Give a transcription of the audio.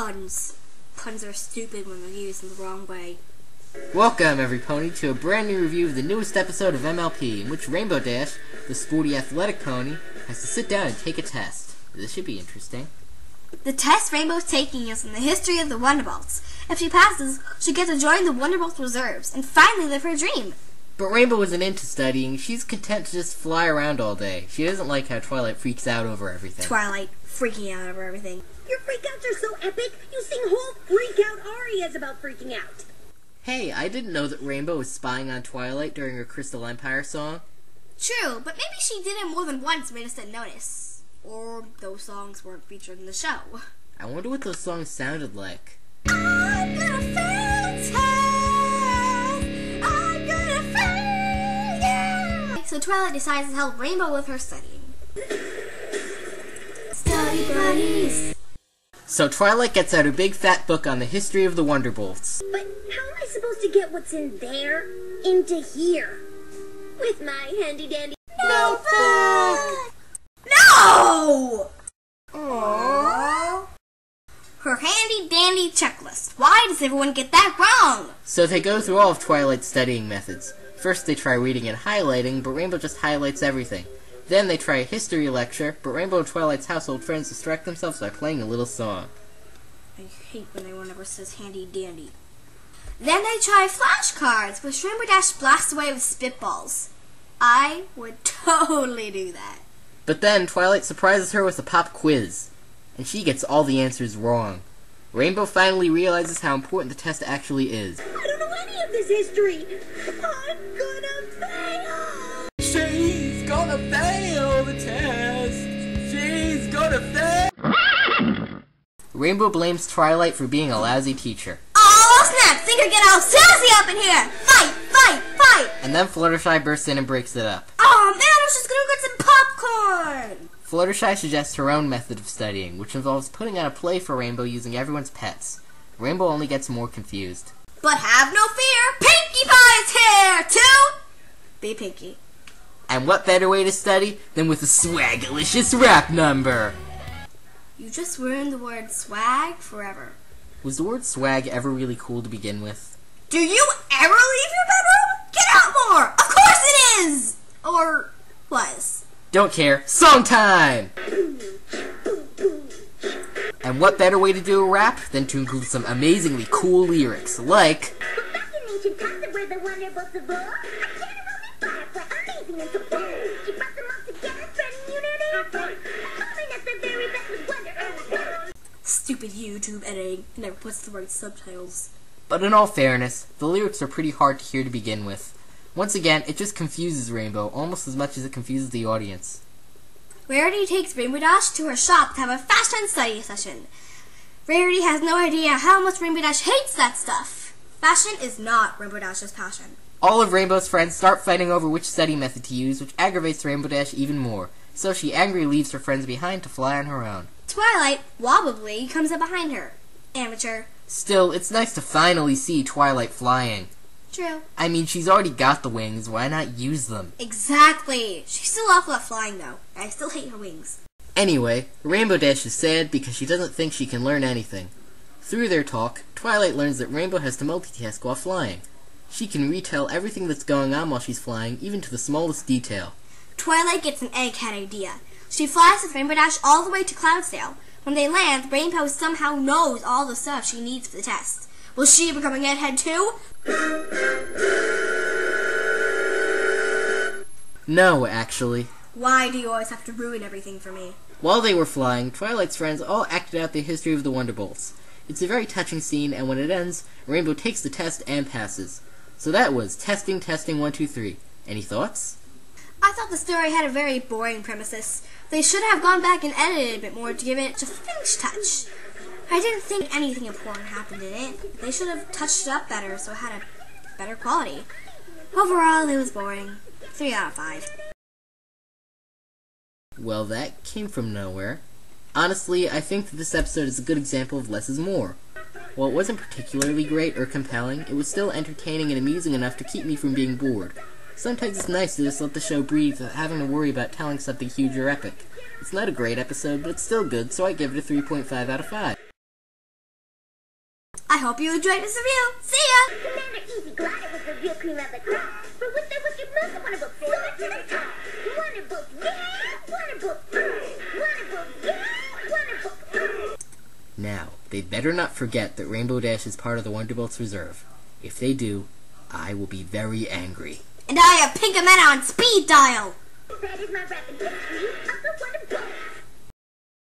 puns. Puns are stupid when they're used in the wrong way. Welcome, every-pony, to a brand new review of the newest episode of MLP, in which Rainbow Dash, the sporty athletic pony, has to sit down and take a test. This should be interesting. The test Rainbow's taking is in the history of the Wonderbolts. If she passes, she gets to join the Wonderbolts reserves and finally live her dream. But Rainbow isn't into studying. She's content to just fly around all day. She doesn't like how Twilight freaks out over everything. Twilight freaking out over everything. Your freakouts are so epic, you sing whole freak-out arias about freaking out. Hey, I didn't know that Rainbow was spying on Twilight during her Crystal Empire song. True, but maybe she did it more than once and made us didn't notice. Or those songs weren't featured in the show. I wonder what those songs sounded like. I'm gonna fail test. I'm gonna fail, yeah. So Twilight decides to help Rainbow with her studying. Study buddies. So Twilight gets out her big fat book on the history of the Wonderbolts. But how am I supposed to get what's in there into here? With my handy-dandy Notebook! No! Aww. Her handy-dandy checklist. Why does everyone get that wrong? So they go through all of Twilight's studying methods. First they try reading and highlighting, but Rainbow just highlights everything. Then they try a history lecture, but Rainbow and Twilight's household friends distract themselves by playing a little song. I hate when anyone ever says handy-dandy. Then they try flashcards, which Rainbow Dash blasts away with spitballs. I would totally do that. But then Twilight surprises her with a pop quiz, and she gets all the answers wrong. Rainbow finally realizes how important the test actually is. I don't know any of this history. I'm gonna fail. She's gonna fail the test. She's gonna fail. Rainbow blames Twilight for being a lousy teacher. Oh snap! Think I get all sassy up in here! Fight! Fight! Fight! And then Fluttershy bursts in and breaks it up. Oh man, I was just gonna get some popcorn! Fluttershy suggests her own method of studying, which involves putting on a play for Rainbow using everyone's pets. Rainbow only gets more confused. But have no fear! Pinkie Pie is here, too! Be Pinkie. And what better way to study than with a swagalicious rap number? You just ruined the word swag forever. Was the word swag ever really cool to begin with? Do you ever leave your bedroom? Get out more! Of course it is! Or was. Don't care. Song time! And what better way to do a rap than to include some amazingly cool lyrics, like... But back in ancient times where the Wonderbolts of war, a general and firefly, amazing and so bold. She brought them all together, spreading unity and faith. Calling us the very best with wonder and world. Stupid YouTube editing never puts the right subtitles. But in all fairness, the lyrics are pretty hard to hear to begin with. Once again, it just confuses Rainbow almost as much as it confuses the audience. Rarity takes Rainbow Dash to her shop to have a fashion study session. Rarity has no idea how much Rainbow Dash hates that stuff. Fashion is not Rainbow Dash's passion. All of Rainbow's friends start fighting over which study method to use, which aggravates Rainbow Dash even more. So she angrily leaves her friends behind to fly on her own. Twilight, wobbly, comes up behind her. Amateur. Still, it's nice to finally see Twilight flying. True. I mean, she's already got the wings, why not use them? Exactly. She's still awful at flying, though. I still hate her wings. Anyway, Rainbow Dash is sad because she doesn't think she can learn anything. Through their talk, Twilight learns that Rainbow has to multitask while flying. She can retell everything that's going on while she's flying, even to the smallest detail. Twilight gets an egghead idea. She flies with Rainbow Dash all the way to Cloudsdale. When they land, Rainbow somehow knows all the stuff she needs for the test. Will she become an egghead too? No, actually. Why do you always have to ruin everything for me? While they were flying, Twilight's friends all acted out the history of the Wonderbolts. It's a very touching scene, and when it ends, Rainbow takes the test and passes. So that was testing, 1, 2, 3. Any thoughts? I thought the story had a very boring premises. They should have gone back and edited it a bit more to give it a finish touch. I didn't think anything important happened in it. They should have touched it up better so it had a better quality. Overall, it was boring. 3 out of 5. Well, that came from nowhere. Honestly, I think that this episode is a good example of less is more. While it wasn't particularly great or compelling, it was still entertaining and amusing enough to keep me from being bored. Sometimes it's nice to just let the show breathe without having to worry about telling something huge or epic. It's not a great episode, but it's still good, so I give it a 3.5 out of 5. I hope you enjoyed this review. See ya! Commander Easy Glider was the real cream of the crop. But with their wicked moves, the Wonderbolts soared to the top. Wonderbolts, yeah! Wonderbolts, Wonderbolts, yeah! Wonderbolts. Now, they'd better not forget that Rainbow Dash is part of the Wonderbolts Reserve. If they do, I will be very angry. And I have Pink Amena on speed dial! That is my rapid history of the Wonderbolts.